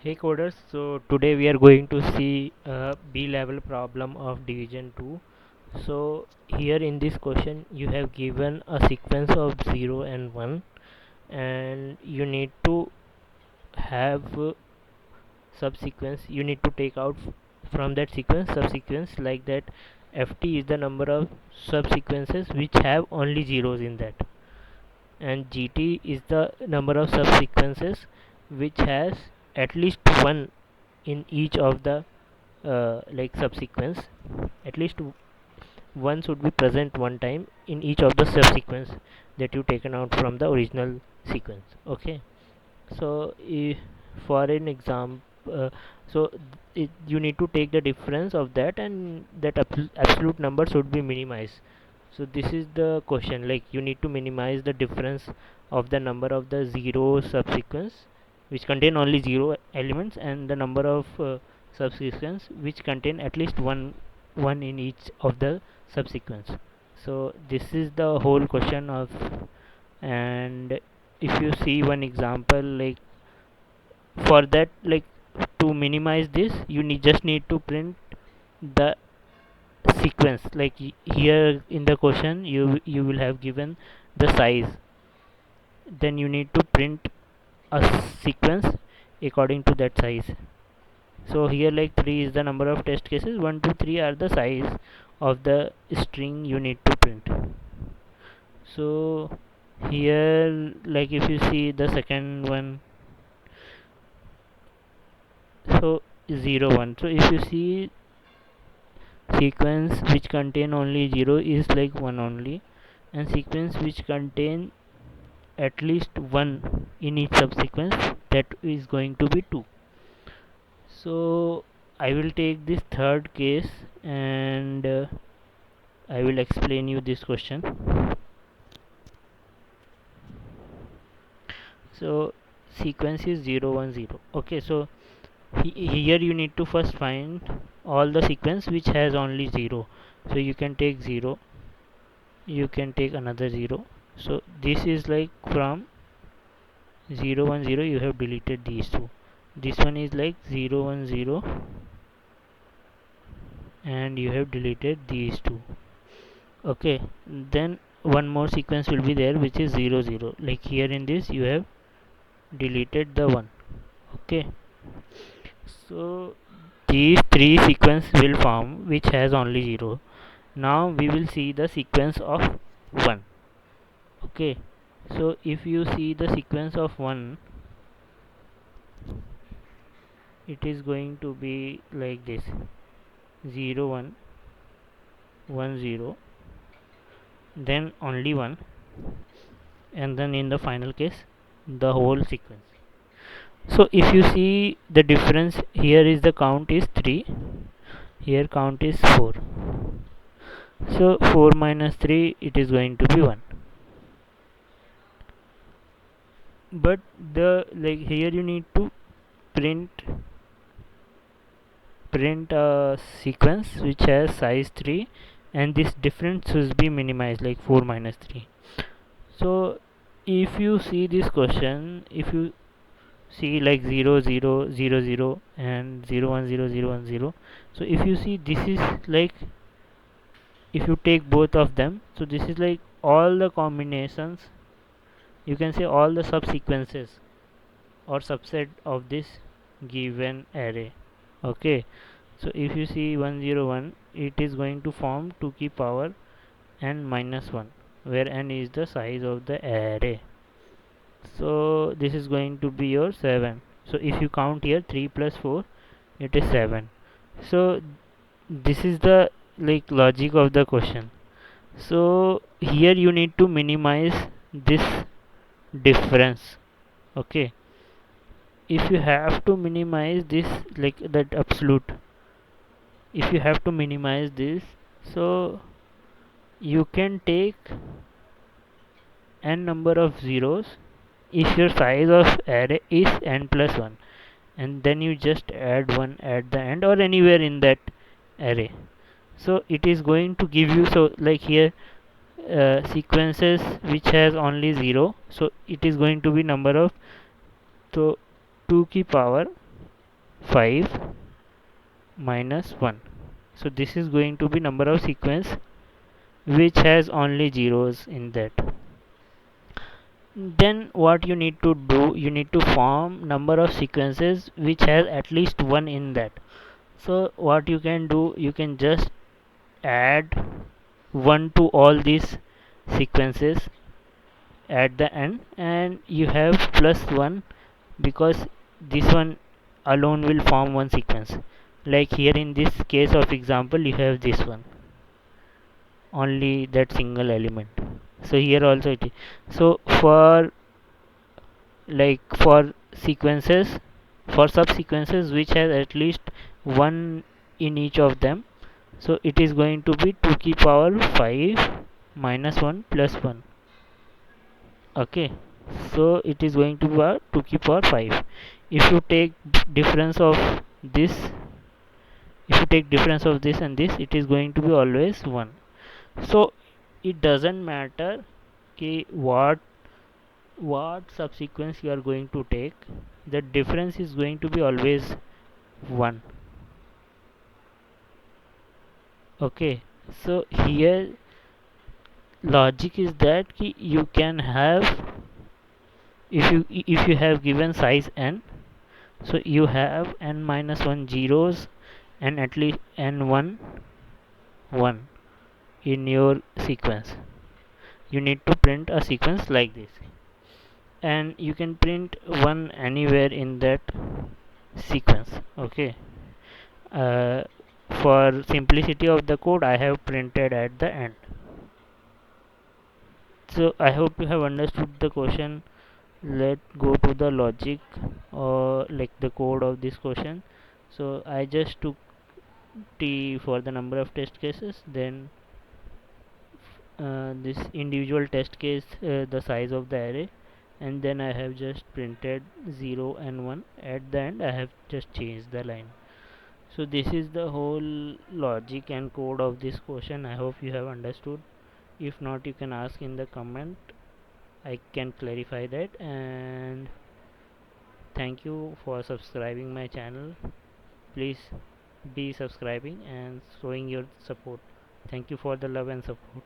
Hey coders, so today we are going to see a B-level problem of division 2. So here in this question you have given a sequence of 0 and 1 and you need to have subsequence. You need to take out from that sequence subsequence like that. Ft is the number of subsequences which have only zeros in that, and gt is the number of subsequences which has at least one in each of the like subsequence. At least one should be present one time in each of the subsequence that you taken out from the original sequence. Okay, so for an example, so you need to take the difference of that, and that absolute number should be minimized. So this is the question, like you need to minimize the difference of the number of the zero subsequence which contain only zero elements, and the number of subsequence which contain at least one in each of the subsequence. So this is the whole question of. And if you see one example, like for that, like to minimize this, you just need to print the sequence. Like here in the question you will have given the size, then you need to print a sequence according to that size. So here like 3 is the number of test cases, 1 2 3 are the size of the string you need to print. So here, like if you see the second one, so 0 1. So if you see sequence which contain only 0 is like 1 only, and sequence which contain at least 1 in each subsequence, that is going to be 2. So I will take this third case, and I will explain you this question. So sequence is 0 1 0. Okay, so here you need to first find all the sequence which has only 0. So you can take 0, you can take another 0. So this is like from 0 1 0 you have deleted these two. This one is like 0 1 0 and you have deleted these two. Okay, then one more sequence will be there which is 0 0. Like here in this you have deleted the one. Okay, so these three sequence will form which has only 0. Now we will see the sequence of 1. Okay, so if you see the sequence of 1, it is going to be like this: 0 1 1 0, then only 1, and then in the final case the whole sequence. So if you see the difference, here is the count is 3, here count is 4. So 4 minus 3, it is going to be 1. But the, like here you need to print a sequence which has size 3, and this difference should be minimized, like 4 minus 3. So if you see this question, if you see like 0 0 0 0 and 0 1 0 0 1 0, so if you see this is like, if you take both of them, so this is like all the combinations, you can say all the subsequences or subset of this given array. Okay, so if you see 101, it is going to form 2 key power n minus 1, where n is the size of the array. So this is going to be your 7. So if you count here 3 plus 4, it is 7. So this is the like logic of the question. So here you need to minimize this difference. Okay, if you have to minimize this, like that absolute, if you have to minimize this, so you can take n number of zeros if your size of array is n plus 1, and then you just add 1 at the end or anywhere in that array. So it is going to give you, so like here sequences which has only 0, so it is going to be number of, so 2 key power 5 minus 1. So this is going to be number of sequence which has only zeros in that. Then what you need to do, you need to form number of sequences which has at least one in that. So what you can do, you can just add 1 to all these sequences at the end, and you have plus 1 because this one alone will form one sequence. Like here in this case of example, you have this one, only that single element. So here also it is. So for for sequences, for subsequences which has at least one in each of them, so it is going to be 2 ki power 5 minus 1 plus 1. Okay, so it is going to be 2 ki power 5. If you take difference of this, if you take difference of this and this, it is going to be always 1. So it doesn't matter ki what subsequence you are going to take, the difference is going to be always 1. Okay, so here logic is that ki you can have, if you have given size n, so you have n minus 1 zeros and at least n 1 1 in your sequence. You need to print a sequence like this, and you can print 1 anywhere in that sequence. Okay, uh, for simplicity of the code, I have printed at the end. So I hope you have understood the question. Let's go to the logic or like the code of this question. So I just took t for the number of test cases, then this individual test case, the size of the array, and then I have just printed 0 and 1 at the end. I have just changed the line. So this is the whole logic and code of this question. I hope you have understood. If not, you can ask in the comment, I can clarify that. And thank you for subscribing my channel. Please be subscribing and showing your support. Thank you for the love and support.